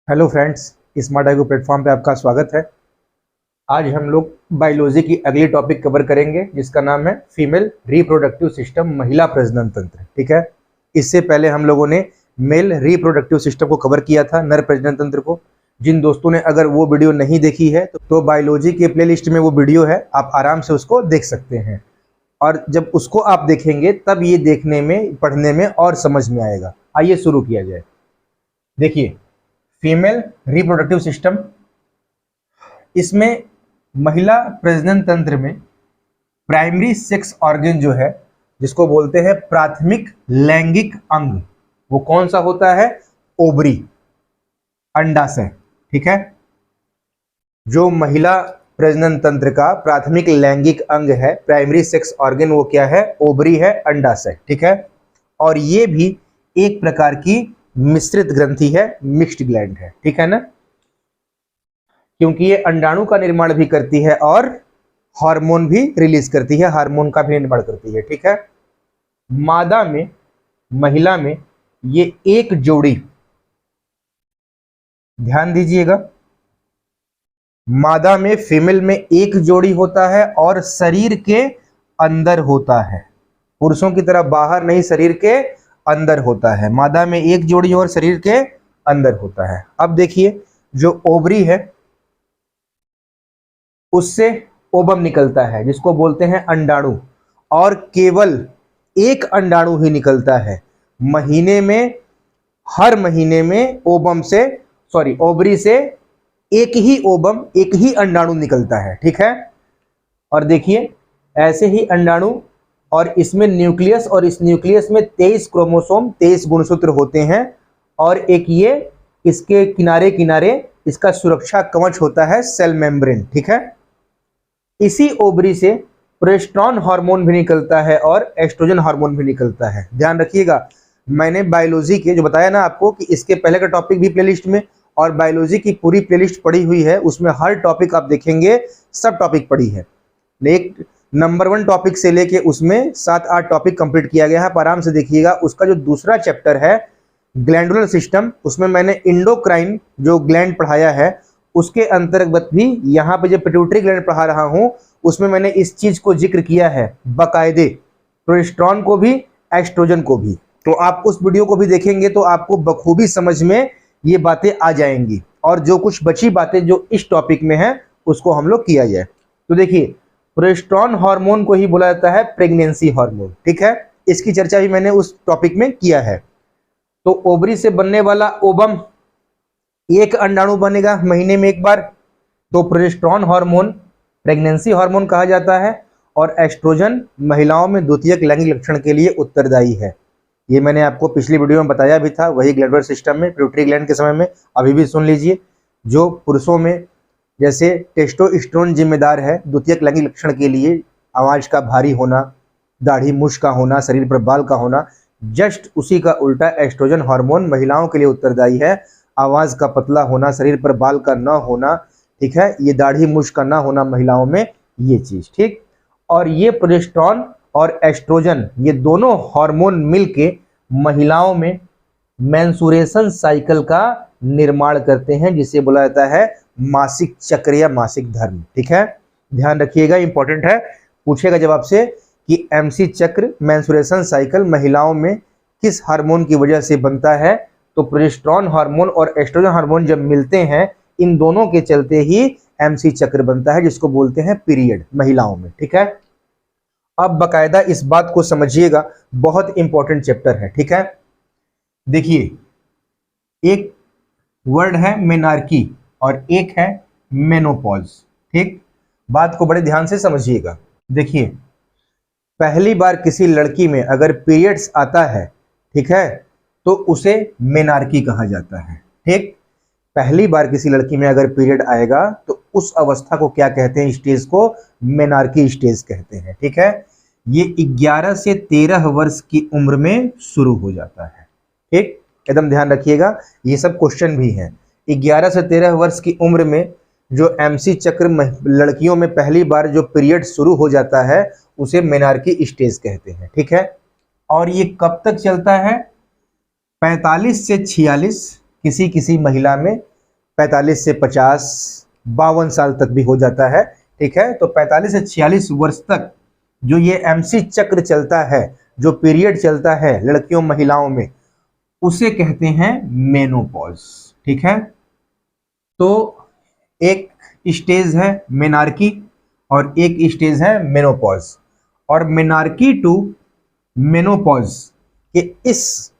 Hello friends, smart IQ platform पे आपका स्वागत है। आज हम लोग बायोलॉजी की अगली टॉपिक कवर करेंगे जिसका नाम है फीमेल रिप्रोडक्टिव सिस्टम, महिला प्रजनन तंत्र। ठीक है, इससे पहले हम लोगों ने मेल रिप्रोडक्टिव सिस्टम को कवर किया था, नर प्रजनन तंत्र को। जिन दोस्तों ने अगर वो वीडियो नहीं देखी है तो बायोलॉजी के प्लेलिस्ट में वो वीडियो है, आप आराम से उसको देख सकते हैं। और जब उसको आप देखेंगे तब ये देखने में, पढ़ने में और समझ में आएगा। आइए शुरू किया जाए। देखिए, फीमेल रिप्रोडक्टिव सिस्टम, इसमें महिला प्रजनन तंत्र में प्राइमरी सेक्स ऑर्गन जो है, जिसको बोलते हैं प्राथमिक लैंगिक अंग, वो कौन सा होता है? ओवरी, अंडाशय। ठीक है, जो महिला प्रजनन तंत्र का प्राथमिक लैंगिक अंग है, प्राइमरी सेक्स ऑर्गन, वो क्या है? ओवरी है, अंडाशय। ठीक है, और ये भी एक प्रकार की मिश्रित ग्रंथि है, मिक्स्ड ग्लैंड है। ठीक है ना, क्योंकि ये अंडाणु का निर्माण भी करती है और हार्मोन भी रिलीज करती है, हार्मोन का भी निर्माण करती है। ठीक है, मादा में, महिला में ये एक जोड़ी, ध्यान दीजिएगा, मादा में, फीमेल में एक जोड़ी होता है और शरीर के अंदर होता है। पुरुषों की तरह बाहर नहीं, शरीर के अंदर होता है। मादा में एक जोड़ी और शरीर के अंदर होता है। अब देखिए, जो ओवरी है उससे ओवम निकलता है, जिसको बोलते हैं अंडाणु, और केवल एक अंडाणु ही निकलता है महीने में। हर महीने में ओवम से, ओवरी से एक ही ओवम, एक ही अंडाणु निकलता है। ठीक है, और देखिए, ऐसे ही अंडाणु, और इसमें न्यूक्लियस, और इस न्यूक्लियस में 23 क्रोमोसोम, 23 गुणसूत्र होते हैं, और एक ये इसके किनारे किनारे इसका सुरक्षा कवच होता है, सेल मेम्ब्रेन। ठीक है, इसी ओवरी से प्रोजेस्टेरोन हार्मोन भी निकलता है और एस्ट्रोजन हार्मोन भी निकलता है। ध्यान रखिएगा, मैंने बायोलॉजी के जो बताया ना आपको कि इसके पहले का टॉपिक भी प्लेलिस्ट में, और बायोलॉजी की पूरी प्लेलिस्ट पड़ी हुई है, उसमें हर टॉपिक आप देखेंगे, सब टॉपिक पड़ी है। एक नंबर 1 टॉपिक से लेके उसमें 7-8 टॉपिक कंप्लीट किया गया है, आप आराम से देखिएगा। उसका जो दूसरा चैप्टर है ग्लैंडुलर सिस्टम, उसमें मैंने इंडोक्राइन जो ग्लैंड पढ़ाया है, उसके अंतर्गत भी यहाँ पे जो पिट्यूटरी ग्लैंड पढ़ा रहा हूँ, उसमें मैंने इस चीज को जिक्र किया है बाकायदे, प्रोजेस्टेरोन को भी, एस्ट्रोजन को भी। तो आप उस वीडियो को भी देखेंगे तो आपको बखूबी समझ में ये बातें आ जाएंगी, और जो कुछ बची बातें जो इस टॉपिक में है उसको हम लोग किया जाए। तो देखिए, प्रोजेस्टेरोन हार्मोन को ही बोला जाता है प्रेगनेंसी हार्मोन। ठीक है, इसकी चर्चा भी मैंने उस टॉपिक में किया है। तो ओवरी से बनने वाला ओवम, एक अंडाणु बनेगा महीने में एक बार, तो प्रोजेस्टेरोन हार्मोन प्रेगनेंसी हार्मोन कहा जाता है, और एस्ट्रोजन महिलाओं में द्वितीयक लैंगिक लक्षण के लिए उत्तरदायी है। ये मैंने आपको पिछली वीडियो में बताया भी था, वही ग्लैंडुलर सिस्टम में, पिट्यूटरी ग्लैंड के समय में। अभी भी सुन लीजिए, जो पुरुषों में जैसे टेस्टोस्टेरोन जिम्मेदार है द्वितीयक लैंगिक लक्षण के लिए, आवाज का भारी होना, दाढ़ी मूछ का होना, शरीर पर बाल का होना, जस्ट उसी का उल्टा एस्ट्रोजन हार्मोन महिलाओं के लिए उत्तरदायी है। आवाज का पतला होना, शरीर पर बाल का न होना, ठीक है, ये दाढ़ी मूछ का ना होना महिलाओं में, ये चीज। ठीक, और ये प्रोजेस्टेरोन और एस्ट्रोजन, ये दोनों हार्मोन मिलके महिलाओं में मेंसुरेशन साइकिल का निर्माण करते हैं, जिसे बोला जाता है मासिक चक्र या मासिक धर्म। ठीक है, ध्यान रखिएगा, इंपॉर्टेंट है, पूछेगा जब आपसे कि एमसी चक्र, मेंसुरेशन साइकिल महिलाओं में किस हार्मोन की वजह से बनता है, तो प्रोजेस्टेरोन हार्मोन और एस्ट्रोजन हार्मोन जब मिलते हैं, इन दोनों के चलते ही एमसी चक्र बनता है, जिसको बोलते हैं पीरियड महिलाओं में। ठीक है, अब बकायदा इस बात को समझिएगा, बहुत इंपॉर्टेंट चैप्टर है। ठीक है, देखिए, एक वर्ड है मेनार्की और एक है मेनोपॉज। ठीक, बात को बड़े ध्यान से समझिएगा। देखिए, पहली बार किसी लड़की में अगर पीरियड्स आता है, ठीक है, तो उसे मेनार्की कहा जाता है। ठीक, पहली बार किसी लड़की में अगर पीरियड आएगा तो उस अवस्था को क्या कहते हैं? स्टेज को मेनार्की स्टेज कहते हैं। ठीक है, ये 11 से 13 वर्ष की उम्र में शुरू हो जाता है। ठीक, एकदम ध्यान रखिएगा, ये सब क्वेश्चन भी हैं। 11 से 13 वर्ष की उम्र में जो एमसी चक्र लड़कियों में पहली बार जो पीरियड शुरू हो जाता है, उसे मेनार्की स्टेज कहते हैं। ठीक है, और ये कब तक चलता है? 45 से 46 किसी किसी महिला में 45 से 50, 52 साल तक भी हो जाता है। ठीक है, तो 45 से 46 वर्ष तक जो ये एमसी चक्र चलता है, जो पीरियड चलता है लड़कियों महिलाओं में, उसे कहते हैं मेनोपॉज। ठीक है, तो एक स्टेज है मेनार्की और एक स्टेज है मेनोपॉज, और मेनार्की टू मेनोपॉज के इस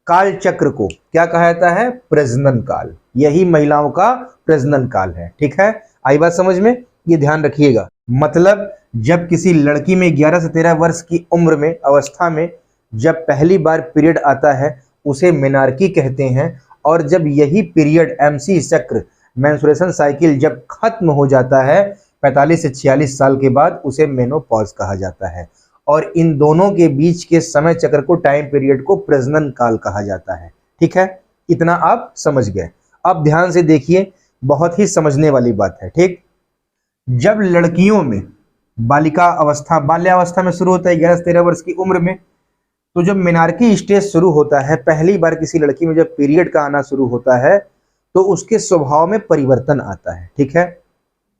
काल चक्र को क्या कहा जाता है? प्रजनन काल। यही महिलाओं का प्रजनन काल है। ठीक है, आई बात समझ में? ये ध्यान रखिएगा। मतलब जब किसी लड़की में 11 से 13 वर्ष की उम्र में, अवस्था में जब पहली बार पीरियड आता है, उसे मेनार्की कहते हैं। और जब यही पीरियड एमसी चक्र, मेंस्ट्रुएशन साइकिल जब खत्म हो जाता है 45 से 46 साल के बाद, उसे मेनोपॉज कहा जाता है। और इन दोनों के बीच के समय चक्र को, टाइम पीरियड को प्रजनन काल कहा जाता है। ठीक है, इतना आप समझ गए। अब ध्यान से देखिए, बहुत ही समझने वाली बात है। ठीक, जब लड़कियों में बालिका अवस्था, बाल्यावस्था में शुरू होता है 11 से 13 वर्ष की उम्र में, तो जब मेनार्की स्टेज शुरू होता है, पहली बार किसी लड़की में जब पीरियड का आना शुरू होता है, तो उसके स्वभाव में परिवर्तन आता है। ठीक है,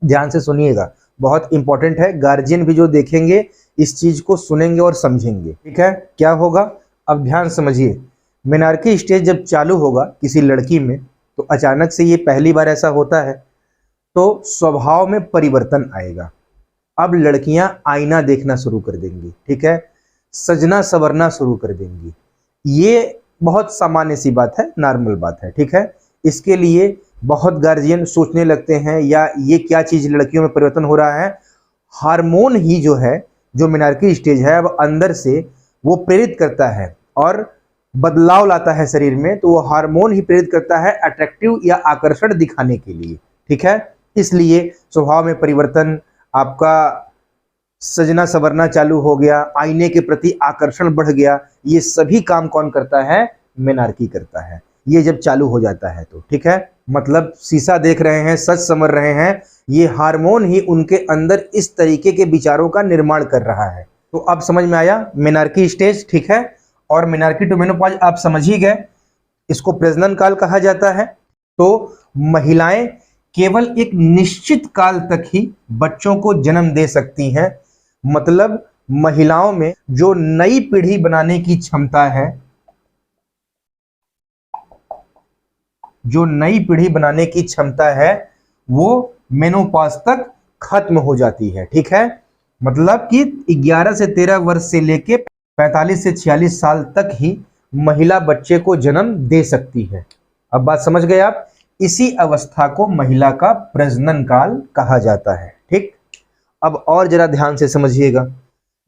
ध्यान से सुनिएगा, बहुत इंपॉर्टेंट है। गार्जियन भी जो देखेंगे इस चीज को सुनेंगे और समझेंगे। ठीक है, क्या होगा? अब ध्यान समझिए। मेनार्की स्टेज जब चालू होगा किसी लड़की में, तो अचानक से ये पहली बार ऐसा होता है, तो स्वभाव में परिवर्तन आएगा। अब लड़कियां आईना देखना शुरू कर देंगी। ठीक है, सजना संवरना शुरू कर देंगी। ये बहुत सामान्य सी बात है, नॉर्मल बात है। ठीक है, इसके लिए बहुत गार्जियन सोचने लगते हैं, या ये क्या चीज लड़कियों में परिवर्तन हो रहा है? हार्मोन ही जो है, जो मेनार्की स्टेज है, अब अंदर से वो प्रेरित करता है और बदलाव लाता है शरीर में। तो वो हार्मोन ही प्रेरित करता है अट्रैक्टिव या आकर्षण दिखाने के लिए। ठीक है, इसलिए स्वभाव में परिवर्तन, आपका सजना संवरना चालू हो गया, आईने के प्रति आकर्षण बढ़ गया। ये सभी काम कौन करता है? मेनार्की करता है। ये जब चालू हो जाता है तो ठीक है, मतलब शीशा देख रहे हैं, सच समझ रहे हैं, ये हार्मोन ही उनके अंदर इस तरीके के विचारों का निर्माण कर रहा है। तो अब समझ में आया मेनार्की स्टेज। ठीक है, और मेनार्की टू मेनोपॉज आप समझ ही गए, इसको प्रजनन काल कहा जाता है। तो महिलाएं केवल एक निश्चित काल तक ही बच्चों को जन्म दे सकती हैं। मतलब महिलाओं में जो नई पीढ़ी बनाने की क्षमता है, जो नई पीढ़ी बनाने की क्षमता है, वो मेनोपॉज तक खत्म हो जाती है। ठीक है, मतलब कि 11 से 13 वर्ष से लेके 45 से 46 साल तक ही महिला बच्चे को जन्म दे सकती है। अब बात समझ गए आप? इसी अवस्था को महिला का प्रजनन काल कहा जाता है। ठीक, अब और जरा ध्यान से समझिएगा।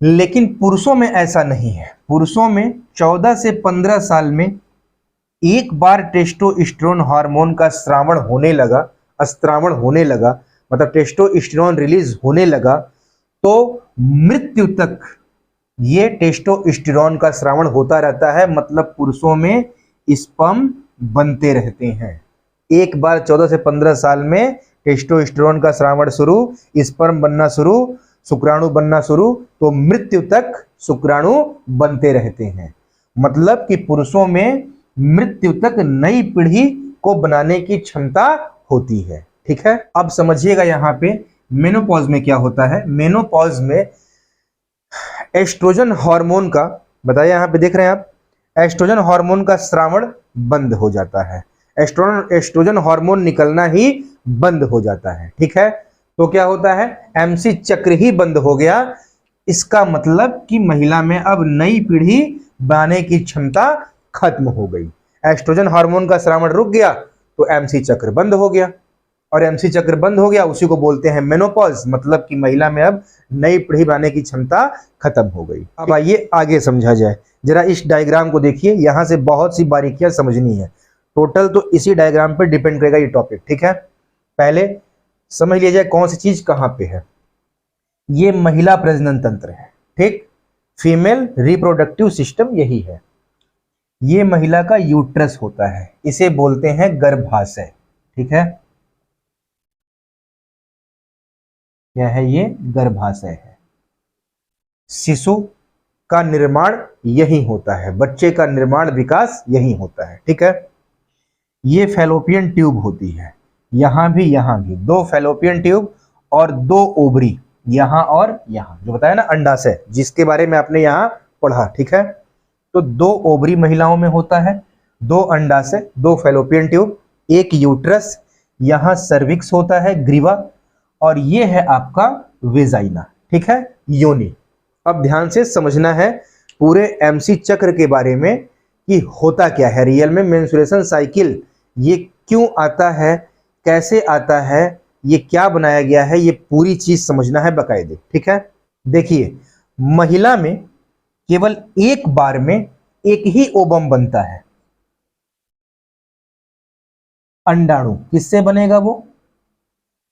लेकिन पुरुषों में ऐसा नहीं है। पुरुषों में 14 से 15 साल में एक बार टेस्टोस्टेरोन हार्मोन का स्रावण होने लगा, अस्त्रावण होने लगा, मतलब टेस्टोस्टेरोन रिलीज होने लगा, तो मृत्यु तक ये टेस्टोस्टेरोन का स्रावण होता रहता है। मतलब पुरुषों में स्पर्म बनते रहते हैं। एक बार 14 से 15 साल में टेस्टोस्टेरोन का स्रावण शुरू, स्पर्म बनना शुरू, शुक्राणु बनना शुरू, तो मृत्यु तक शुक्राणु बनते रहते हैं। मतलब कि पुरुषों में मृत्यु तक नई पीढ़ी को बनाने की क्षमता होती है। ठीक है, अब समझिएगा यहाँ पे मेनोपॉज में क्या होता है। मेनोपॉज में एस्ट्रोजन हार्मोन का, बताइए यहाँ पे देख रहे हैं आप, एस्ट्रोजन हार्मोन का स्रावण बंद हो जाता है। एस्ट्रोजन हार्मोन निकलना ही बंद हो जाता है। ठीक है, तो क्या होता है? एमसी चक्र ही बंद हो गया। इसका मतलब कि महिला में अब नई पीढ़ी बनाने की क्षमता खत्म हो गई। एस्ट्रोजन हार्मोन का स्रावण रुक गया तो एमसी चक्र बंद हो गया, और एमसी चक्र बंद हो गया उसी को बोलते हैं मेनोपॉज। मतलब कि महिला में अब नई पीढ़ी बनाने की क्षमता खत्म हो गई। अब आइए आगे समझा जाए। जरा इस डायग्राम को देखिए, यहां से बहुत सी बारीकियां समझनी है। टोटल तो इसी डायग्राम पे डिपेंड करेगा ये टॉपिक। ठीक है, पहले समझ लिया जाए कौन सी चीज कहां पे है। ये महिला प्रजनन तंत्र है। ठीक, फीमेल रिप्रोडक्टिव सिस्टम यही है। ये महिला का यूट्रस होता है, इसे बोलते हैं गर्भाशय। ठीक है, क्या है ये? गर्भाशय है। शिशु का निर्माण यही होता है, बच्चे का निर्माण विकास यही होता है। ठीक है, ये फैलोपियन ट्यूब होती है। यहाँ भी दो फैलोपियन ट्यूब और दो ओवरी, यहाँ और यहाँ, जो बताया ना अंडाशय, जिसके बारे में आपने यहाँ पढ़ा, ठीक है। तो दो ओवरी महिलाओं में होता है, दो अंडाशय, दो फैलोपियन ट्यूब, एक यूट्रस, यहाँ सर्विक्स होता है, ग्रीवा, और ये है आपका वेजाइना, ठीक है, योनि। अब ध्यान से समझना है पूरे एमसी चक्र के बारे में कि होता क्या है रियल में, मेंस्ट्रुएशन साइकिल ये क्यों आता है, कैसे आता है, ये क्या बनाया गया है, ये पूरी चीज समझना है बकायदे, ठीक है। देखिए, महिला में केवल एक बार में एक ही ओवम बनता है, अंडाणु। किससे बनेगा वो?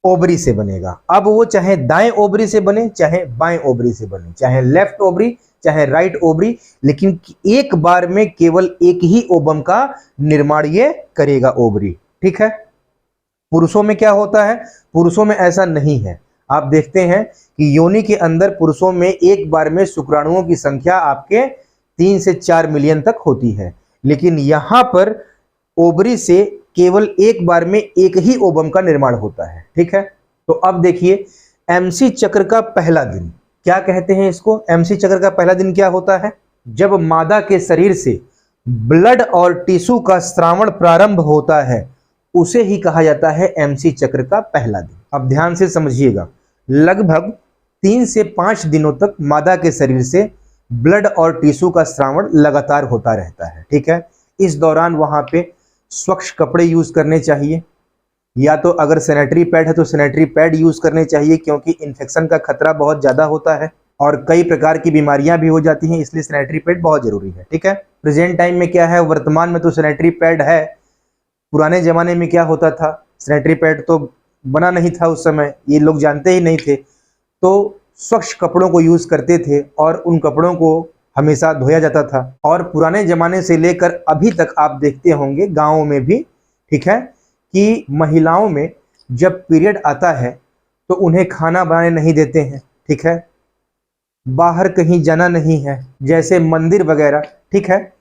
ओवरी से बनेगा। अब वो चाहे दाएं ओवरी से बने, चाहे बाएं ओवरी से बने, चाहे लेफ्ट ओवरी, चाहे राइट ओवरी, लेकिन एक बार में केवल एक ही ओवम का निर्माण ये करेगा, ओवरी, ठीक है। पुरुषों में क्या होता है? पुरुषों में ऐसा नहीं है। आप देखते हैं कि योनि के अंदर पुरुषों में एक बार में शुक्राणुओं की संख्या आपके 3 से 4 मिलियन तक होती है, लेकिन यहां पर ओवरी से केवल एक बार में एक ही ओवम का निर्माण होता है, ठीक है। तो अब देखिए, एमसी चक्र का पहला दिन क्या कहते हैं इसको? एमसी चक्र का पहला दिन क्या होता है? जब मादा के शरीर से ब्लड और टिश्यू का स्रावण प्रारंभ होता है, उसे ही कहा जाता है एमसी चक्र का पहला दिन। अब ध्यान से समझिएगा, लगभग 3 से 5 दिनों तक मादा के शरीर से ब्लड और टिश्यू का स्रावण लगातार होता रहता है, ठीक है। इस दौरान वहां पे स्वच्छ कपड़े यूज करने चाहिए, या तो अगर सैनिटरी पैड है तो सैनिटरी पैड यूज करने चाहिए, क्योंकि इन्फेक्शन का खतरा बहुत ज्यादा होता है और कई प्रकार की बीमारियां भी हो जाती हैं, इसलिए सैनिटरी पैड बहुत जरूरी है, ठीक है। प्रेजेंट टाइम में क्या है, वर्तमान में तो सैनिटरी पैड है, पुराने जमाने में क्या होता था, सैनिटरी पैड तो बना नहीं था उस समय, ये लोग जानते ही नहीं थे, तो स्वच्छ कपड़ों को यूज करते थे और उन कपड़ों को हमेशा धोया जाता था। और पुराने जमाने से लेकर अभी तक आप देखते होंगे गाँवों में भी, ठीक है, कि महिलाओं में जब पीरियड आता है तो उन्हें खाना बनाने नहीं देते हैं, ठीक है, बाहर कहीं जाना नहीं है, जैसे मंदिर वगैरह, ठीक है,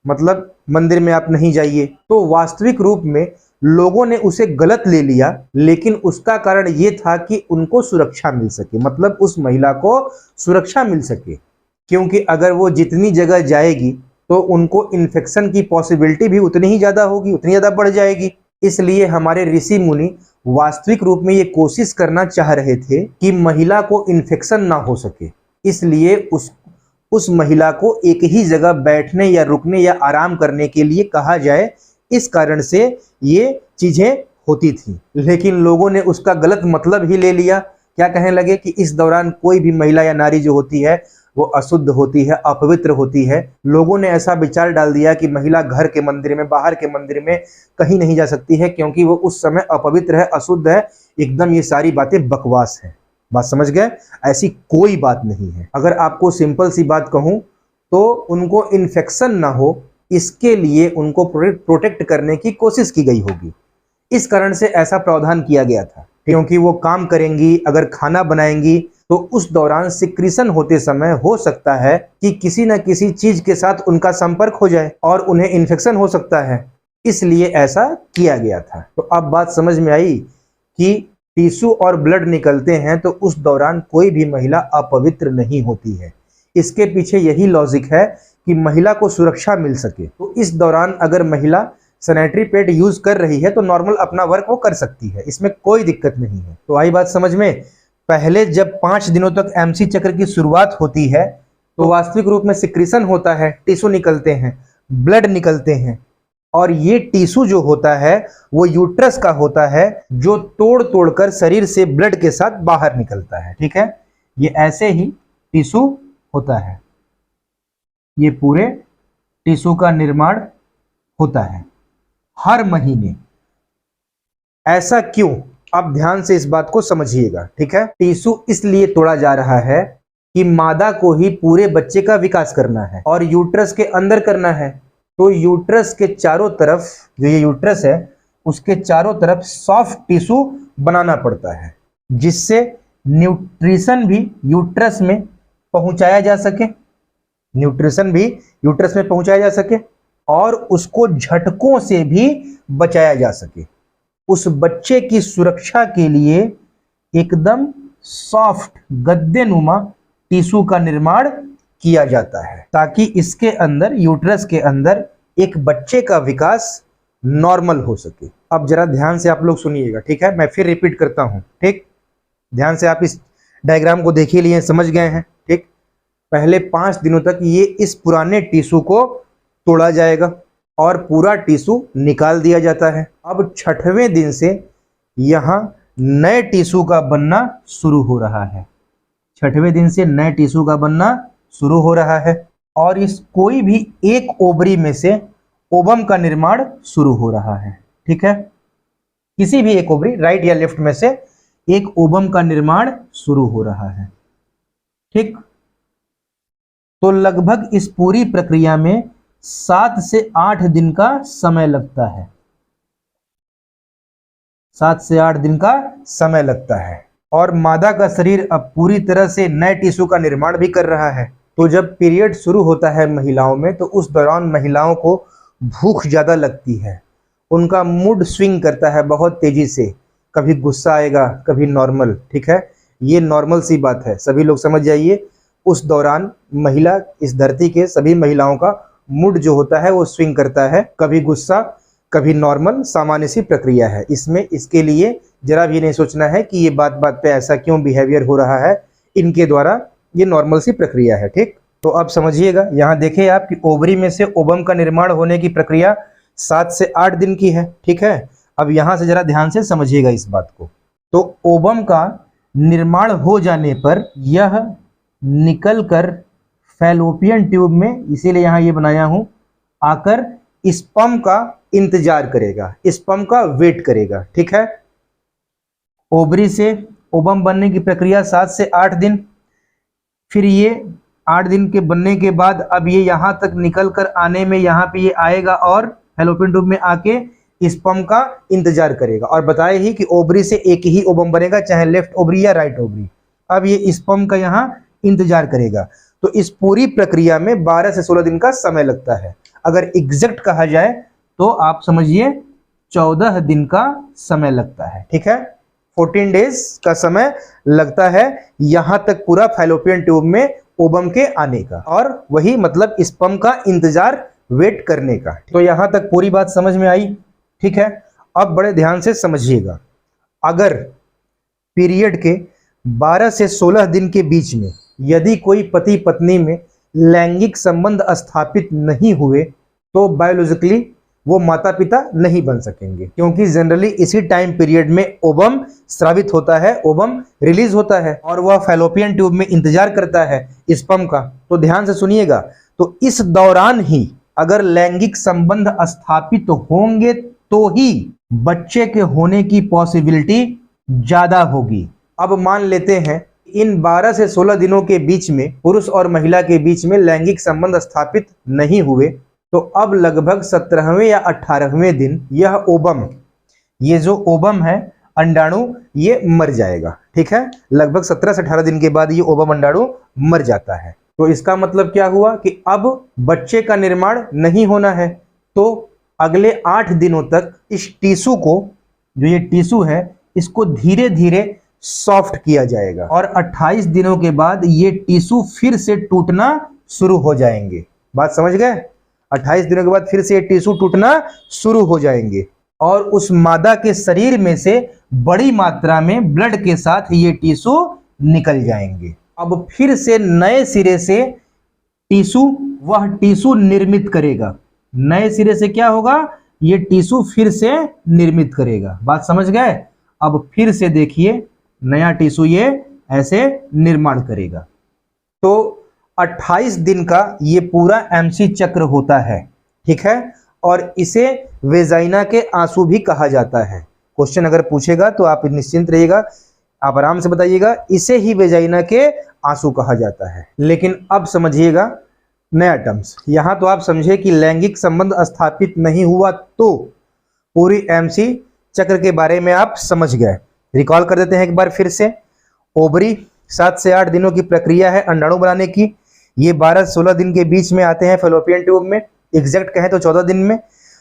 मतलब मंदिर में आप नहीं जाइए। तो वास्तविक रूप में लोगों ने उसे गलत ले लिया, लेकिन उसका कारण ये था कि उनको सुरक्षा मिल सके, मतलब उस महिला को सुरक्षा मिल सके, क्योंकि अगर वो जितनी जगह जाएगी तो उनको इन्फेक्शन की पॉसिबिलिटी भी उतनी ही ज्यादा होगी, उतनी ज्यादा बढ़ जाएगी। इसलिए हमारे ऋषि मुनि वास्तविक रूप में ये कोशिश करना चाह रहे थे कि महिला को इन्फेक्शन ना हो सके, इसलिए उस महिला को एक ही जगह बैठने या रुकने या आराम करने के लिए कहा जाए, इस कारण से ये चीजें होती थी। लेकिन लोगों ने उसका गलत मतलब ही ले लिया। क्या कहने लगे कि इस दौरान कोई भी महिला या नारी जो होती है वो अशुद्ध होती है, अपवित्र होती है। लोगों ने ऐसा विचार डाल दिया कि महिला घर के मंदिर में, बाहर के मंदिर में कहीं नहीं जा सकती है, क्योंकि वो उस समय अपवित्र है, अशुद्ध है। एकदम ये सारी बातें बकवास है। बात समझ गए? ऐसी कोई बात नहीं है। अगर आपको सिंपल सी बात कहूं तो उनको इन्फेक्शन ना हो, इसके लिए उनको प्रोटेक्ट करने की कोशिश की गई होगी, इस कारण से ऐसा प्रावधान किया गया था। क्योंकि वो काम करेंगी, अगर खाना बनाएंगी, तो उस दौरान सिक्रीशन होते समय हो सकता है कि किसी न किसी चीज के साथ उनका संपर्क हो जाए और उन्हें इन्फेक्शन हो सकता है, इसलिए ऐसा किया गया था। तो अब बात समझ में आई कि टिश्यू और ब्लड निकलते हैं तो उस दौरान कोई भी महिला अपवित्र नहीं होती है। इसके पीछे यही लॉजिक है कि महिला को सुरक्षा मिल सके। तो इस दौरान अगर महिला सैनिटरी पैड यूज कर रही है तो नॉर्मल अपना वर्क वो कर सकती है, इसमें कोई दिक्कत नहीं है। तो आई बात समझ में? पहले जब 5 दिनों तक एमसी चक्र की शुरुआत होती है तो वास्तविक रूप में सिक्रीशन होता है, टिश्यू निकलते हैं, ब्लड निकलते हैं, और ये टिश्यू जो होता है वो यूट्रस का होता है, जो तोड़ तोड़कर शरीर से ब्लड के साथ बाहर निकलता है, ठीक है। ये ऐसे ही टिश्यू होता है, ये पूरे टिश्यू का निर्माण होता है हर महीने। ऐसा क्यों? आप ध्यान से इस बात को समझिएगा, ठीक है। टिश्यू इसलिए तोड़ा जा रहा है कि मादा को ही पूरे बच्चे का विकास करना है और यूट्रस के अंदर करना है। तो यूट्रस के चारों तरफ, जो ये यूट्रस है उसके चारों तरफ सॉफ्ट टिश्यू बनाना पड़ता है, जिससे न्यूट्रिशन भी यूट्रस में पहुंचाया जा सके, न्यूट्रिशन भी यूट्रस में पहुंचाया जा सके और उसको झटकों से भी बचाया जा सके। उस बच्चे की सुरक्षा के लिए एकदम सॉफ्ट गद्देनुमा टिश्यू का निर्माण किया जाता है, ताकि इसके अंदर, यूट्रस के अंदर एक बच्चे का विकास नॉर्मल हो सके। अब जरा ध्यान से आप लोग सुनिएगा, ठीक है? मैं फिर रिपीट करता हूं, ठीक? ध्यान से आप इस डायग्राम को देख ही लिए, समझ गए हैं, ठीक? पहले 5 दिनों तक ये इस पुराने टिश्यू को तोड़ा जाएगा और पूरा टिश्यू निकाल दिया जाता है। अब 6वें दिन से यहाँ नए टिश्यू का बनना शुरू हो रहा है। 6वें दिन से नए टिश्यू का बनना शुरू हो रहा है और इस कोई भी एक ओवरी में से ओवम का निर्माण शुरू हो रहा है, ठीक है? किसी भी एक ओवरी, राइट या लेफ्ट में से एक ओवम का निर्माण शुरू हो रहा है, ठीक? तो लगभग इस पूरी प्रक्रिया में 7 से 8 दिन का समय लगता है। 7 से 8 दिन का समय लगता है और मादा का शरीर अब पूरी तरह से नए टिश्यू का निर्माण भी कर रहा है। तो जब पीरियड शुरू होता है महिलाओं में, तो उस दौरान महिलाओं को भूख ज़्यादा लगती है, उनका मूड स्विंग करता है बहुत तेज़ी से, कभी गुस्सा आएगा, कभी नॉर्मल, ठीक है? ये नॉर्मल सी बात है, सभी लोग समझ जाइए। उस दौरान महिला, इस धरती के सभी महिलाओं का मूड जो होता है वो स्विंग करता है, कभी गुस्सा, कभी नॉर्मल, सामान्य सी प्रक्रिया है इसमें। इसके लिए जरा भी नहीं सोचना है कि ये बात बात पे ऐसा क्यों बिहेवियर हो रहा है, इनके द्वारा ये नॉर्मल सी प्रक्रिया है, ठीक? तो अब समझिएगा, यहाँ देखिए आप कि ओवरी में से ओवम का निर्माण होने की प्रक्रिया 7 से 8 दिन की है, ठीक है? अब यहाँ से जरा ध्यान से समझिएगा इस बात को। तो ओवम का निर्माण हो जाने पर यह निकलकर फैलोपियन ट्यूब में, इसीलिए यहाँ ये बनाया हूँ, आकर स्पर्म का इंतजार करेगा, स्पर्म का वेट करेगा, ठीक है? ओवरी से ओवम बनने की प्रक्रिया 7 से 8 दिन, फिर ये 8 दिन के बनने के बाद अब ये यहाँ तक निकल कर आने में, यहाँ पे ये आएगा और फैलोपियन ट्यूब में आके स्पर्म का इंतजार करेगा। और बताए ही कि ओवरी से एक ही ओवम बनेगा, चाहे लेफ्ट ओवरी या राइट ओवरी। अब ये स्पर्म का यहाँ इंतजार करेगा। तो इस पूरी प्रक्रिया में 12 से 16 दिन का समय लगता है। अगर एग्जैक्ट कहा जाए तो आप समझिए 14 दिन का समय लगता है, ठीक है? 14 डेज का समय लगता है यहां तक पूरा फैलोपियन ट्यूब में ओवम के आने का, और वही मतलब स्पर्म का इंतजार, वेट करने का। तो यहां तक पूरी बात समझ में आई, ठीक है? अब बड़े ध्यान से समझिएगा, अगर पीरियड के 12 से 16 दिन के बीच में यदि कोई पति पत्नी में लैंगिक संबंध स्थापित नहीं हुए तो बायोलॉजिकली वो माता पिता नहीं बन सकेंगे, क्योंकि जनरली इसी टाइम पीरियड में ओवम स्रावित होता है, ओवम रिलीज होता है और वह फैलोपियन ट्यूब में इंतजार करता है स्पर्म का। तो ध्यान से सुनिएगा, तो इस दौरान ही अगर लैंगिक संबंध स्थापित होंगे तो ही बच्चे के होने की पॉसिबिलिटी ज्यादा होगी। अब मान लेते हैं इन 12 से 16 दिनों के बीच में पुरुष और महिला के बीच में लैंगिक संबंध स्थापित नहीं हुए, तो अब लगभग 17वें या 18वें दिन यह ओवम, ये जो ओवम है अंडाणु, ये मर जाएगा, ठीक है? लगभग 17 से 18 दिन के बाद ये ओवम अंडाणु मर जाता है। तो इसका मतलब क्या हुआ कि अब बच्चे का निर्माण नहीं होना है। तो अगले 8 दिनों तक इस टिश्यू को, जो ये टिश्यू है, इसको धीरे धीरे सॉफ्ट किया जाएगा और 28 दिनों के बाद ये टिश्यू फिर से टूटना शुरू हो जाएंगे। बात समझ गए? 28 दिनों के बाद फिर से ये टिश्यू टूटना शुरू हो जाएंगे और उस मादा के शरीर में से बड़ी मात्रा में ब्लड के साथ ये टिश्यू निकल जाएंगे। अब फिर से नए सिरे से टिश्यू, वह टिश्यू निर्मित करेगा। नए सिरे से क्या होगा? ये टिश्यू फिर से निर्मित करेगा। बात समझ गए? अब फिर से देखिए, नया टिश्यू ये ऐसे निर्माण करेगा। तो 28 दिन का ये पूरा एमसी चक्र होता है, ठीक है? और इसे वेजाइना के आंसू भी कहा जाता है। क्वेश्चन अगर पूछेगा तो आप निश्चिंत रहिएगा, आप आराम से बताइएगा, इसे ही वेजाइना के आंसू कहा जाता है। लेकिन अब समझिएगा नया टर्म्स। यहाँ तो आप समझे कि लैंगिक संबंध स्थापित नहीं हुआ तो पूरी एमसी चक्र के बारे में आप समझ गए। रिकॉल कर देते हैं एक बार फिर से। ओवरी 7 से 8 दिनों की प्रक्रिया है अंडाणु बनाने की। ये 12 से 16 दिन के बीच में आते हैं फैलोपियन ट्यूब में, एग्जैक्ट कहें तो 14 दिन में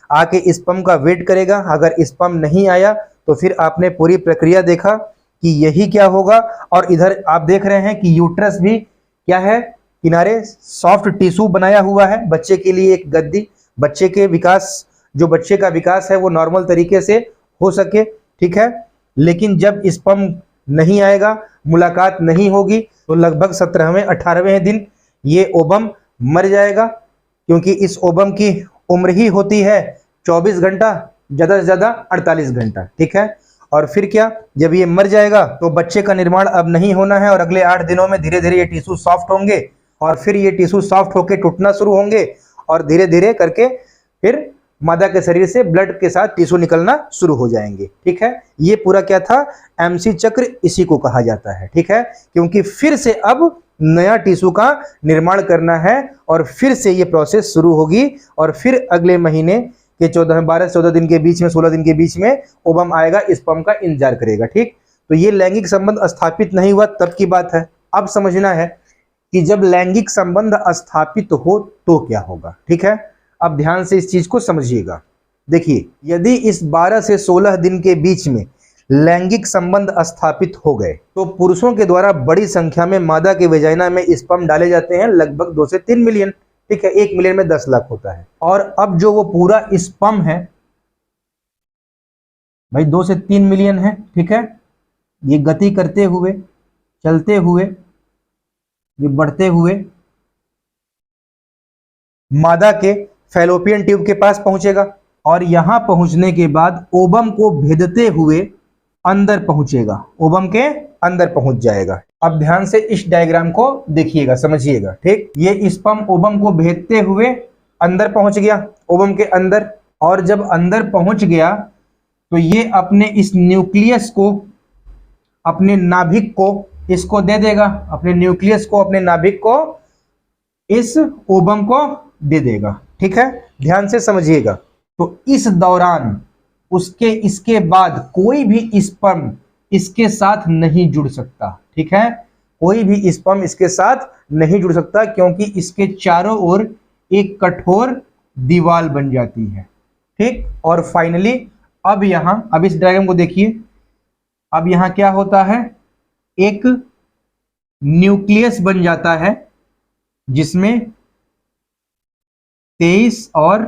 आके स्पर्म का वेट करेगा। अगर स्पर्म नहीं आया तो फिर आपने पूरी प्रक्रिया देखा कि यही क्या होगा। और इधर आप देख रहे हैं कि यूट्रस भी क्या है, किनारे सॉफ्ट टिश्यू बनाया हुआ है बच्चे के लिए, एक गद्दी, बच्चे के विकास, जो बच्चे का विकास है वो नॉर्मल तरीके से हो सके, ठीक है। लेकिन जब स्पर्म नहीं आएगा, मुलाकात नहीं होगी, तो लगभग 17वें 18वें दिन ये ओवम मर जाएगा, क्योंकि इस ओवम की उम्र ही होती है 24 घंटा, ज़्यादा से ज़्यादा 48 घंटा, ठीक है। और फिर क्या, जब ये मर जाएगा तो बच्चे का निर्माण अब नहीं होना है, और अगले 8 दिनों में धीरे धीरे ये टिश्यू सॉफ्ट होंगे, और फिर ये टिश्यू सॉफ्ट होकर टूटना शुरू होंगे, और धीरे धीरे करके फिर मादा के शरीर से ब्लड के साथ टिश्यू निकलना शुरू हो जाएंगे, ठीक है। ये पूरा क्या था, एमसी चक्र, इसी को कहा जाता है, ठीक है। क्योंकि फिर से अब नया टिश्यू का निर्माण करना है, और फिर से ये प्रोसेस शुरू होगी, और फिर अगले महीने के 12 दिन के बीच में, 16 दिन के बीच में ओवम आएगा, स्पर्म का इंतजार करेगा, ठीक। तो ये लैंगिक संबंध स्थापित नहीं हुआ तब की बात है। अब समझना है कि जब लैंगिक संबंध स्थापित हो तो क्या होगा, ठीक है। अब ध्यान से इस चीज को समझिएगा। देखिए, यदि इस 12 से 16 दिन के बीच में लैंगिक संबंध स्थापित हो गए तो पुरुषों के द्वारा बड़ी संख्या में मादा के वेजाइना में स्पर्म डाले जाते हैं, लगभग 2 से 3 मिलियन, ठीक है। 1 मिलियन में 10 लाख होता है। और अब जो वो पूरा स्पर्म है भाई 2 से 3 मिलियन है, ठीक है। ये गति करते हुए, चलते हुए, ये बढ़ते हुए मादा के फैलोपियन ट्यूब के पास पहुंचेगा, और यहां पहुंचने के बाद ओवम को भेदते हुए अंदर पहुंचेगा, ओवम के अंदर पहुंच जाएगा। अब ध्यान से इस डायग्राम को देखिएगा, समझिएगा, ठीक। ये स्पर्म ओवम को भेदते हुए अंदर पहुंच गया, ओवम के अंदर, और जब अंदर पहुंच गया तो ये अपने इस न्यूक्लियस को, अपने नाभिक को इसको दे देगा, अपने न्यूक्लियस को, अपने नाभिक को इस ओवम को दे देगा, ठीक है। ध्यान से समझिएगा। तो इस दौरान इसके बाद कोई भी स्पर्म इसके साथ नहीं जुड़ सकता, ठीक है। कोई भी स्पर्म इसके साथ नहीं जुड़ सकता, क्योंकि इसके चारों ओर एक कठोर दीवार बन जाती है, ठीक। और फाइनली अब इस डायग्राम को देखिए, अब यहां क्या होता है, एक न्यूक्लियस बन जाता है जिसमें 23 और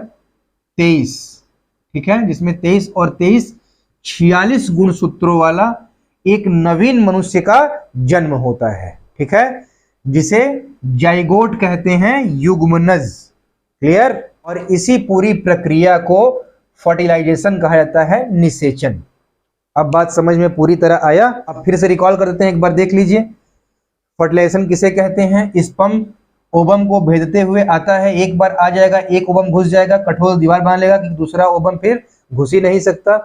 23, ठीक है, जिसमें 23 और 23 46 गुणसूत्रों वाला एक नवीन मनुष्य का जन्म होता है, ठीक है, जिसे जाइगोट कहते हैं, युग्मनज, क्लियर। और इसी पूरी प्रक्रिया को फर्टिलाइजेशन कहा जाता है, निषेचन। अब बात समझ में पूरी तरह आया। अब फिर से रिकॉल कर देते हैं, एक बार देख लीजिए। फर्टिलाइजेशन किसे कहते हैं, स्पर्म ओवम को भेदते हुए आता है, एक बार आ जाएगा, एक ओवम घुस जाएगा, कठोर दीवार बना लेगा कि दूसरा ओवम फिर घुस ही नहीं सकता।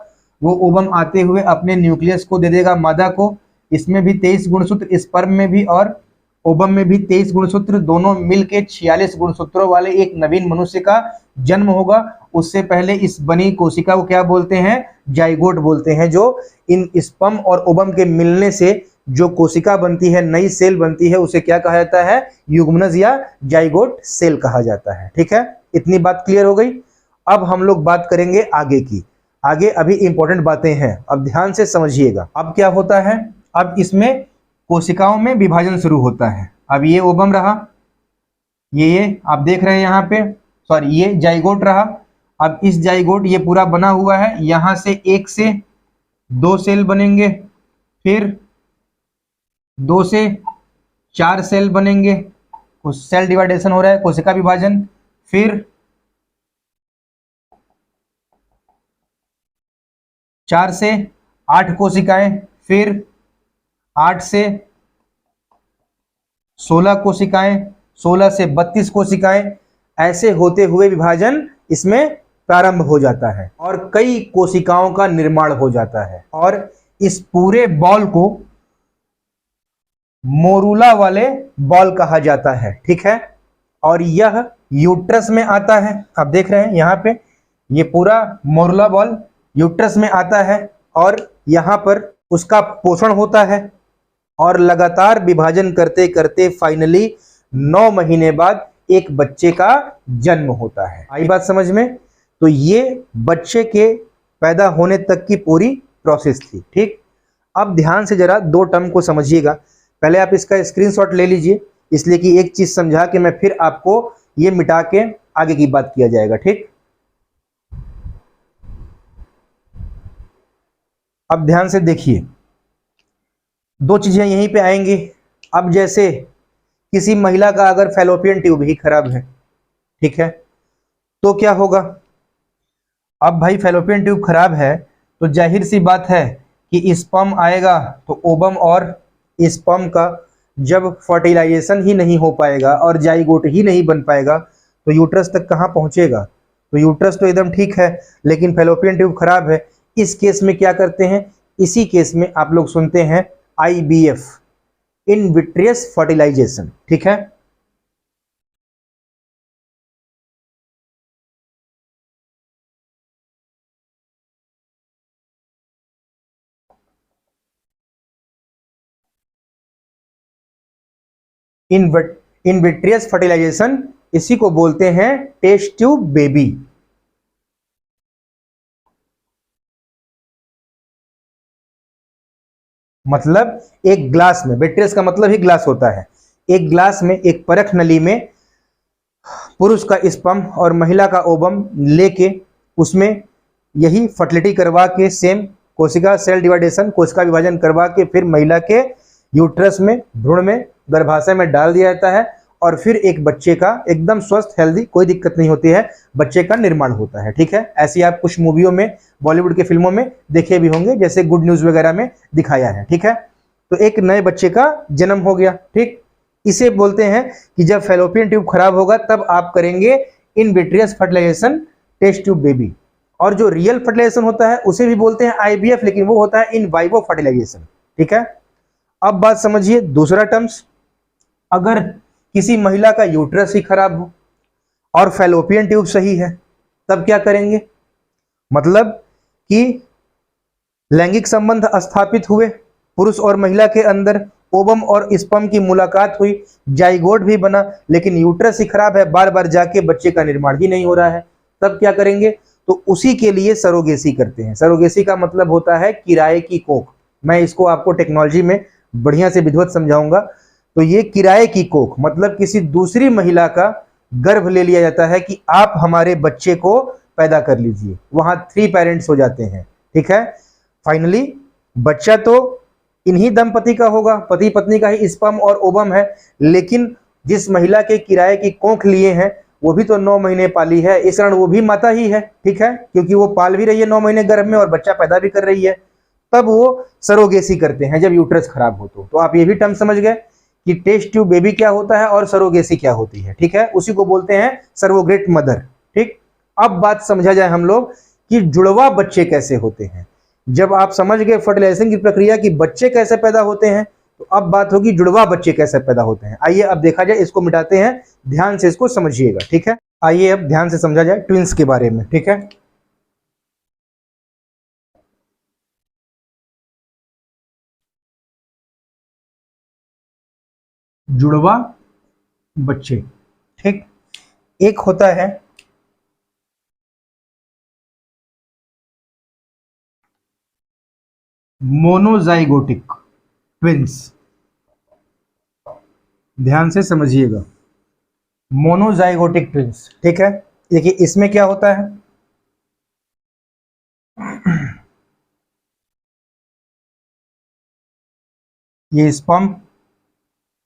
वो ओवम आते हुए अपने न्यूक्लियस को दे देगा मादा को, इसमें भी 23 गुणसूत्र, स्पर्म में भी और ओवम में भी 23 गुणसूत्र, दोनों मिलके 46 गुणसूत्रों वाले एक नवीन मनुष्य का जन्म होगा। उससे पहले इस बनी कोशिका को क्या बोलते हैं, जाइगोट बोलते हैं। जो इन स्पर्म और ओवम के मिलने से जो कोशिका बनती है, नई सेल बनती है, उसे क्या कहा जाता है, युग्मनज या जाइगोट सेल कहा जाता है, ठीक है। इतनी बात क्लियर हो गई। अब हम लोग बात करेंगे आगे की। आगे अभी इंपॉर्टेंट बातें हैं, अब ध्यान से समझिएगा। अब क्या होता है, अब इसमें कोशिकाओं में विभाजन शुरू होता है। अब ये ओवम रहा, ये आप देख रहे हैं यहाँ पे, सॉरी ये जाइगोट रहा। अब इस जाइगोट ये पूरा बना हुआ है, यहां से 1 से 2 सेल बनेंगे, फिर 2 से 4 सेल बनेंगे, कुछ सेल डिवाइडेशन हो रहा है, कोशिका विभाजन। फिर 4 से 8 कोशिकाएं, फिर 8 से 16 कोशिकाएं, 16 से 32 कोशिकाएं, ऐसे होते हुए विभाजन इसमें प्रारंभ हो जाता है और कई कोशिकाओं का निर्माण हो जाता है। और इस पूरे बॉल को मोरूला वाले बॉल कहा जाता है, ठीक है। और यह यूट्रस में आता है, आप देख रहे हैं यहाँ पे, ये पूरा मोरूला बॉल यूट्रस में आता है और यहाँ पर उसका पोषण होता है और लगातार विभाजन करते करते फाइनली 9 महीने बाद एक बच्चे का जन्म होता है। आई बात समझ में? तो ये बच्चे के पैदा होने तक की पूरी प्रोसेस थी। ठीक, अब ध्यान से जरा दो टर्म को समझिएगा। पहले आप इसका स्क्रीनशॉट ले लीजिए, इसलिए कि एक चीज समझा के मैं फिर आपको ये मिटा के आगे की बात किया जाएगा। ठीक, अब ध्यान से देखिए, दो चीजें यहीं पे आएंगी। अब जैसे किसी महिला का अगर फैलोपियन ट्यूब ही खराब है, ठीक है, तो क्या होगा? अब भाई फैलोपियन ट्यूब खराब है तो जाहिर सी बात है कि स्पर्म आएगा, तो ओवम और स्पर्म का जब फर्टिलाइजेशन ही नहीं हो पाएगा और जाइगोट ही नहीं बन पाएगा तो यूट्रस तक कहाँ पहुंचेगा? तो यूट्रस तो एकदम ठीक है, लेकिन फैलोपियन ट्यूब खराब है। इस केस में क्या करते हैं? इसी केस में आप लोग सुनते हैं IVF, इन विट्रियस फर्टिलाइजेशन। ठीक है, इन विट्रियस फर्टिलाइजेशन, इसी को बोलते हैं टेस्ट ट्यूब बेबी। मतलब एक ग्लास में, विट्रियस का मतलब ही ग्लास होता है, एक ग्लास में एक परख नली में पुरुष का स्पर्म और महिला का ओवम लेके उसमें यही फर्टिलिटी करवा के, सेम कोशिका सेल डिवाइडेशन, कोशिका विभाजन करवा के फिर महिला के यूट्रस में, भ्रूण में, गर्भाशय में डाल दिया जाता है और फिर एक बच्चे का एकदम स्वस्थ हेल्दी, कोई दिक्कत नहीं होती है, बच्चे का निर्माण होता है। ठीक है, ऐसी आप कुछ मूवियों में, बॉलीवुड के फिल्मों में देखे भी होंगे, जैसे गुड न्यूज वगैरह में दिखाया है। ठीक है, तो एक नए बच्चे का जन्म हो गया। ठीक, इसे बोलते हैं कि जब फैलोपियन ट्यूब खराब होगा तब आप करेंगे in vitro fertilisation, test tube baby. और जो रियल फर्टिलाइजेशन होता है उसे भी बोलते हैं IVF, लेकिन वो होता है इन वाइवो फर्टिलाइजेशन। ठीक है, अब बात समझिए दूसरा टर्म्स। अगर किसी महिला का यूट्रस ही खराब हो और फैलोपियन ट्यूब सही है, तब क्या करेंगे? मतलब कि लैंगिक संबंध स्थापित हुए पुरुष और महिला के अंदर, ओवम और स्पर्म की मुलाकात हुई, जाइगोट भी बना, लेकिन यूट्रस ही खराब है, बार बार जाके बच्चे का निर्माण ही नहीं हो रहा है, तब क्या करेंगे? तो उसी के लिए सरोगेसी करते हैं। सरोगेसी का मतलब होता है किराए की कोख। मैं इसको आपको टेक्नोलॉजी में बढ़िया से विधिवत समझाऊंगा। तो ये किराए की कोख मतलब किसी दूसरी महिला का गर्भ ले लिया जाता है कि आप हमारे बच्चे को पैदा कर लीजिए, वहां 3 पेरेंट्स हो जाते हैं। ठीक है, फाइनली बच्चा तो इन्हीं दंपति का होगा, पति पत्नी का ही स्पर्म और ओवम है, लेकिन जिस महिला के किराए की कोख लिए हैं वो भी तो 9 महीने पाली है, इस कारण वो भी माता ही है। ठीक है, क्योंकि वो पाल भी रही है 9 महीने गर्भ में और बच्चा पैदा भी कर रही है, तब वो सरोगेसी करते हैं जब यूट्रस खराब हो। तो आप ये भी टर्म समझ गए कि टेस्ट ट्यूब बेबी क्या होता है और सरोगेसी क्या होती है। ठीक है, उसी को बोलते हैं सर्वोगेट मदर। ठीक, अब बात समझा जाए हम लोग कि जुड़वा बच्चे कैसे होते हैं। जब आप समझ गए फर्टिलाइजेशन की प्रक्रिया कि बच्चे कैसे पैदा होते हैं, तो अब बात होगी जुड़वा बच्चे कैसे पैदा होते हैं। आइए अब देखा जाए, इसको मिटाते हैं, ध्यान से इसको समझिएगा। ठीक है, आइए अब ध्यान से समझा जाए ट्विंस के बारे में। ठीक है, जुड़वा बच्चे। ठीक, एक होता है मोनोजाइगोटिक ट्विंस, ध्यान से समझिएगा, मोनोजाइगोटिक ट्विंस। ठीक है, देखिए इसमें क्या होता है, ये स्पर्म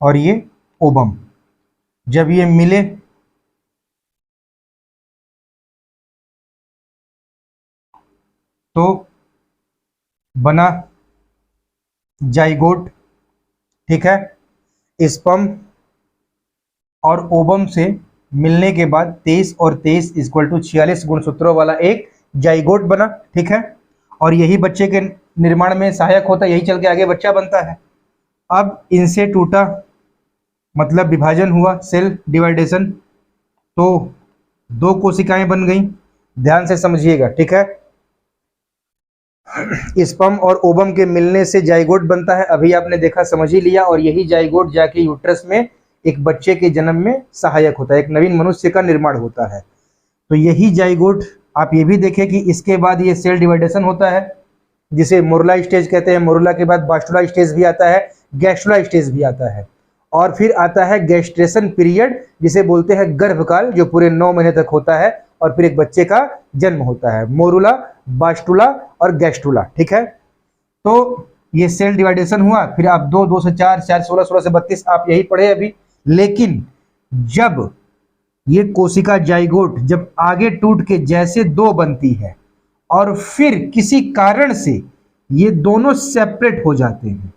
और ये ओवम जब ये मिले तो बना जाइगोट। ठीक है, स्पर्म और ओवम से मिलने के बाद 23 और 23 इक्वल टू 46 गुणसूत्रों वाला एक जाइगोट बना। ठीक है, और यही बच्चे के निर्माण में सहायक होता है, यही चल के आगे बच्चा बनता है। अब इनसे टूटा मतलब विभाजन हुआ, सेल डिवाइडेशन, तो 2 कोशिकाएं बन गई। ध्यान से समझिएगा। ठीक है, स्पर्म और ओवम के मिलने से जाइगोट बनता है, अभी आपने देखा, समझ ही लिया, और यही जाइगोट जाके यूट्रस में एक बच्चे के जन्म में सहायक होता है, एक नवीन मनुष्य का निर्माण होता है। तो यही जाइगोट, आप ये भी देखें कि इसके बाद ये सेल डिवाइडेशन होता है, जिसे मोरुला स्टेज कहते हैं। मोरुला के बाद बास्टुला स्टेज भी आता है, गैस्ट्रुला स्टेज भी आता है, और फिर आता है गैस्ट्रेशन पीरियड, जिसे बोलते हैं गर्भकाल, जो पूरे 9 महीने तक होता है और फिर एक बच्चे का जन्म होता है। मोरुला, बास्टुला और गैस्ट्रुला, ठीक है। तो ये सेल डिवाइडेशन हुआ, फिर आप 2, 2 से 4, 4 16, 16 से 32 आप यही पढ़े अभी। लेकिन जब ये कोशिका जाइगोट जब आगे टूट के जैसे 2 बनती है और फिर किसी कारण से ये दोनों सेपरेट हो जाते हैं,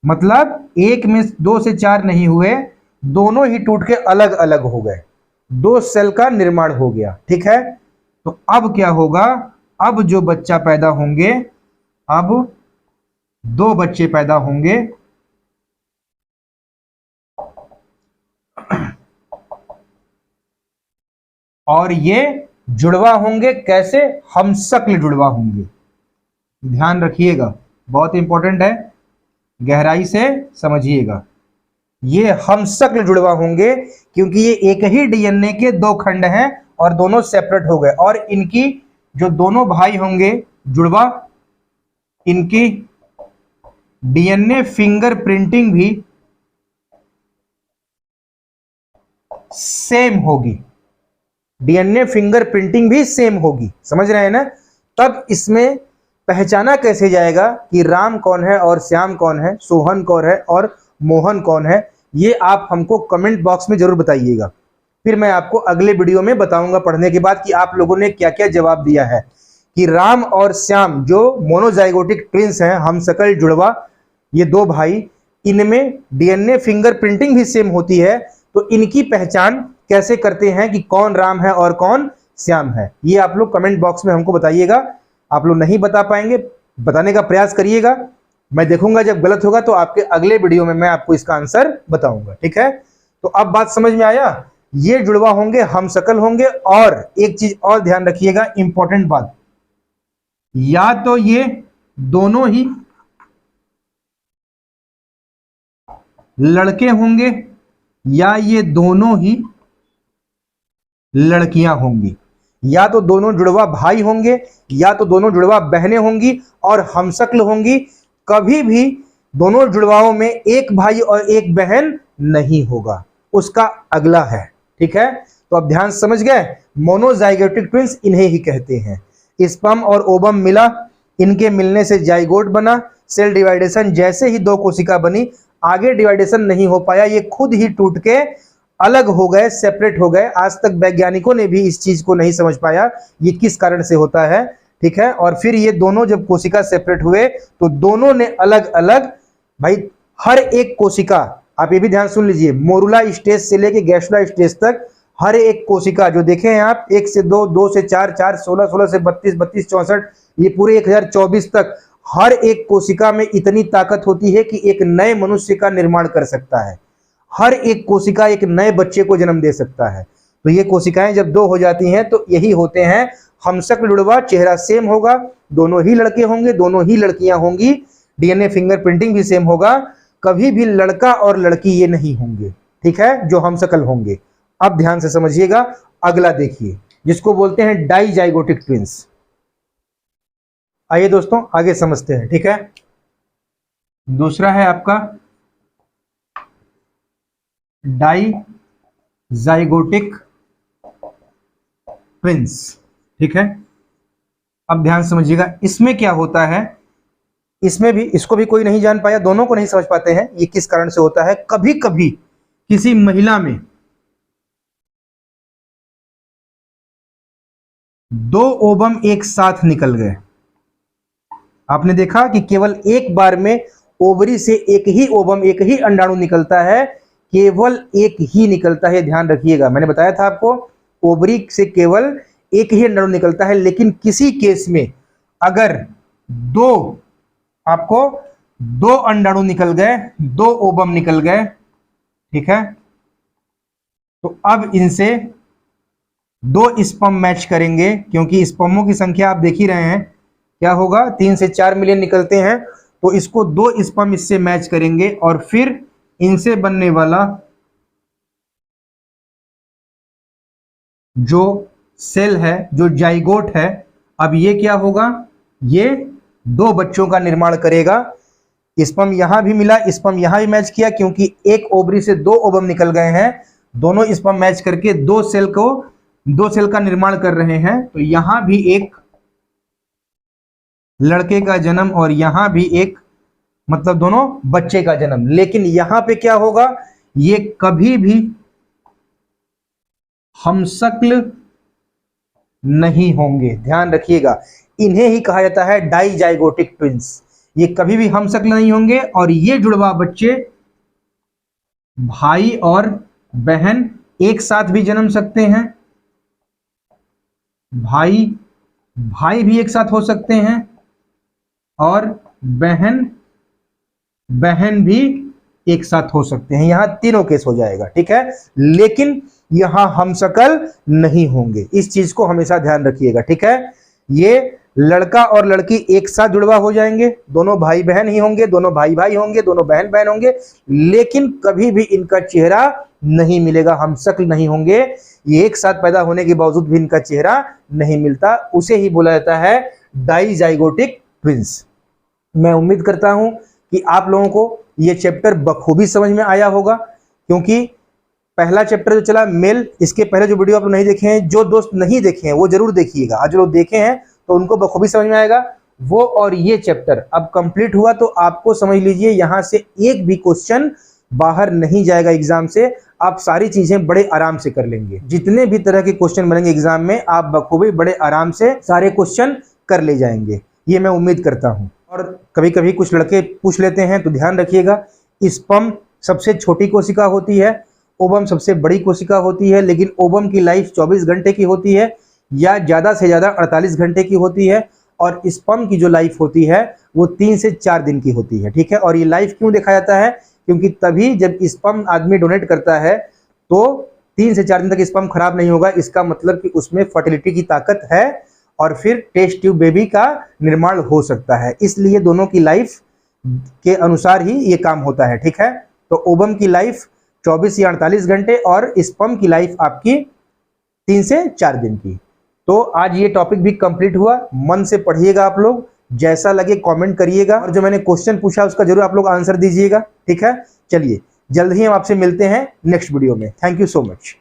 मतलब एक में 2 से 4 नहीं हुए, दोनों ही टूट के अलग अलग हो गए, 2 सेल का निर्माण हो गया, ठीक है। तो अब क्या होगा, अब जो बच्चा पैदा होंगे, अब 2 बच्चे पैदा होंगे, और ये जुड़वा होंगे। कैसे? हमशक्ल जुड़वा होंगे। ध्यान रखिएगा, बहुत इंपॉर्टेंट है, गहराई से समझिएगा। ये हमशक्ल जुड़वा होंगे क्योंकि ये एक ही डीएनए के 2 खंड हैं और दोनों सेपरेट हो गए, और इनकी जो दोनों भाई होंगे जुड़वा, इनकी डीएनए फिंगर प्रिंटिंग भी सेम होगी, डीएनए फिंगर प्रिंटिंग भी सेम होगी, समझ रहे हैं ना। तब इसमें पहचाना कैसे जाएगा कि राम कौन है और श्याम कौन है, सोहन कौन है और मोहन कौन है, ये आप हमको कमेंट बॉक्स में जरूर बताइएगा। फिर मैं आपको अगले वीडियो में बताऊंगा पढ़ने के बाद कि आप लोगों ने क्या क्या जवाब दिया है कि राम और श्याम जो मोनोजाइगोटिक ट्विंस हैं, हमशक्ल जुड़वा, ये 2 भाई, इनमें डीएनए फिंगर प्रिंटिंग भी सेम होती है, तो इनकी पहचान कैसे करते हैं कि कौन राम है और कौन श्याम है, ये आप लोग कमेंट बॉक्स में हमको बताइएगा। आप लोग नहीं बता पाएंगे, बताने का प्रयास करिएगा, मैं देखूंगा, जब गलत होगा तो आपके अगले वीडियो में मैं आपको इसका आंसर बताऊंगा, ठीक है। तो अब बात समझ में आया, ये जुड़वा होंगे, हमशक्ल होंगे, और एक चीज और ध्यान रखिएगा, इंपॉर्टेंट बात, या तो ये दोनों ही लड़के होंगे या ये दोनों ही लड़कियां होंगी, या तो दोनों जुड़वा भाई होंगे या तो दोनों जुड़वा बहनें होंगी और हमशक्ल होंगी। कभी भी दोनों जुड़वाओं में एक भाई और एक बहन नहीं होगा, उसका अगला है, ठीक है। तो अब ध्यान समझ गए, मोनोजाइगोटिक ट्विंस इन्हें ही कहते हैं। स्पर्म और ओवम मिला, इनके मिलने से जाइगोट बना, सेल डिवाइडेशन, जैसे ही 2 कोशिका बनी, आगे डिवाइडेशन नहीं हो पाया, ये खुद ही टूट के अलग हो गए, सेपरेट हो गए। आज तक वैज्ञानिकों ने भी इस चीज को नहीं समझ पाया ये किस कारण से होता है, ठीक है। और फिर ये दोनों जब कोशिका सेपरेट हुए तो दोनों ने अलग अलग, भाई हर एक कोशिका, आप ये भी ध्यान सुन लीजिए, मोरुला स्टेज से लेके गैस्ट्रुला स्टेज तक हर एक कोशिका जो देखे हैं आप, 1 से 2, 2 से 4, 4 16, 16 से 32, 32 64, ये पूरे 1024 तक, हर एक कोशिका में इतनी ताकत होती है कि एक नए मनुष्य का निर्माण कर सकता है। हर एक कोशिका एक नए बच्चे को जन्म दे सकता है। तो ये कोशिकाएं जब 2 हो जाती हैं तो यही होते हैं हमशक्ल जुड़वा। चेहरा सेम होगा, दोनों ही लड़के होंगे, दोनों ही लड़कियां होंगी, डीएनए फिंगरप्रिंटिंग भी सेम होगा, कभी भी लड़का और लड़की ये नहीं होंगे, ठीक है, जो हमशक्ल होंगे। अब ध्यान से समझिएगा, अगला देखिए, जिसको बोलते हैं डाइजाइगोटिक ट्विंस। आइए दोस्तों आगे समझते हैं, ठीक है। दूसरा है आपका डाइजाइगोटिक ट्विंस, ठीक है। अब ध्यान समझिएगा, इसमें क्या होता है, इसमें भी, इसको भी कोई नहीं जान पाया, दोनों को नहीं समझ पाते हैं ये किस कारण से होता है। कभी कभी किसी महिला में 2 ओवम एक साथ निकल गए, आपने देखा कि केवल एक बार में ओवरी से एक ही ओवम, एक ही अंडाणु निकलता है, केवल एक ही निकलता है, ध्यान रखिएगा। मैंने बताया था आपको, ओवरी से केवल एक ही अंडाणु निकलता है, लेकिन किसी केस में अगर 2 अंडाणु निकल गए, 2 ओवम निकल गए, ठीक है, तो अब इनसे 2 स्पर्म मैच करेंगे, क्योंकि स्पर्मों की संख्या आप देख ही रहे हैं, क्या होगा, 3 से 4 मिलियन निकलते हैं, तो इसको 2 स्पर्म इससे मैच करेंगे और फिर इनसे बनने वाला जो सेल है, जो जाइगोट है, अब ये क्या होगा, ये दो बच्चों का निर्माण करेगा। स्पर्म यहां भी मिला, स्पर्म यहां भी मैच किया, क्योंकि एक ओवरी से दो ओवम निकल गए हैं, दोनों स्पर्म मैच करके दो सेल का निर्माण कर रहे हैं। तो यहां भी एक लड़के का जन्म और यहां भी एक, मतलब दोनों बच्चे का जन्म। लेकिन यहां पे क्या होगा, ये कभी भी हमशक्ल नहीं होंगे, ध्यान रखिएगा। इन्हें ही कहा जाता है डाइजाइगोटिक ट्विंस। ये कभी भी हमशक्ल नहीं होंगे और ये जुड़वा बच्चे भाई और बहन एक साथ भी जन्म सकते हैं। भाई भी एक साथ हो सकते हैं और बहन भी एक साथ हो सकते हैं। यहां तीनों केस हो जाएगा, ठीक है। लेकिन यहां हमशक्ल नहीं होंगे, इस चीज को हमेशा ध्यान रखिएगा, ठीक है। ये लड़का और लड़की एक साथ जुड़वा हो जाएंगे, दोनों भाई बहन ही होंगे, दोनों भाई भाई होंगे, दोनों बहन बहन होंगे, लेकिन कभी भी इनका चेहरा नहीं मिलेगा, हमशक्ल नहीं होंगे। ये एक साथ पैदा होने के बावजूद भी इनका चेहरा नहीं मिलता, उसे ही बोला जाता है डाइजाइगोटिक ट्विंस। मैं उम्मीद करता हूं कि आप लोगों को ये चैप्टर बखूबी समझ में आया होगा, क्योंकि पहला चैप्टर जो चला मेल, इसके पहले जो वीडियो आप लोग नहीं देखे हैं, जो दोस्त नहीं देखे हैं वो जरूर देखिएगा, और जो लोग देखे हैं तो उनको बखूबी समझ में आएगा वो। और ये चैप्टर अब कंप्लीट हुआ तो आपको समझ लीजिए यहां से एक भी क्वेश्चन बाहर नहीं जाएगा एग्जाम से। आप सारी चीजें बड़े आराम से कर लेंगे, जितने भी तरह के क्वेश्चन बनेंगे एग्जाम में आप बखूबी बड़े आराम से सारे क्वेश्चन कर ले जाएंगे, ये मैं उम्मीद करता हूं। और कभी कभी कुछ लड़के पूछ लेते हैं, तो ध्यान रखिएगा, स्पर्म सबसे छोटी कोशिका होती है, ओवम सबसे बड़ी कोशिका होती है, लेकिन ओवम की लाइफ 24 घंटे की होती है या ज़्यादा से ज़्यादा 48 घंटे की होती है, और स्पर्म की जो लाइफ होती है वो 3 से 4 दिन की होती है, ठीक है। और ये लाइफ क्यों देखा जाता है, क्योंकि तभी जब स्पर्म आदमी डोनेट करता है तो 3 से 4 दिन तक स्पर्म खराब नहीं होगा, इसका मतलब कि उसमें फर्टिलिटी की ताकत है और फिर टेस्ट ट्यूब बेबी का निर्माण हो सकता है। इसलिए दोनों की लाइफ के अनुसार ही ये काम होता है, ठीक है। तो ओवम की लाइफ 24 या 48 घंटे और स्पर्म की लाइफ आपकी 3 से 4 दिन की। तो आज ये टॉपिक भी कंप्लीट हुआ। मन से पढ़िएगा आप लोग, जैसा लगे कमेंट करिएगा, और जो मैंने क्वेश्चन पूछा उसका जरूर आप लोग आंसर दीजिएगा, ठीक है। चलिए जल्द ही हम आपसे मिलते हैं नेक्स्ट वीडियो में। Thank you so much.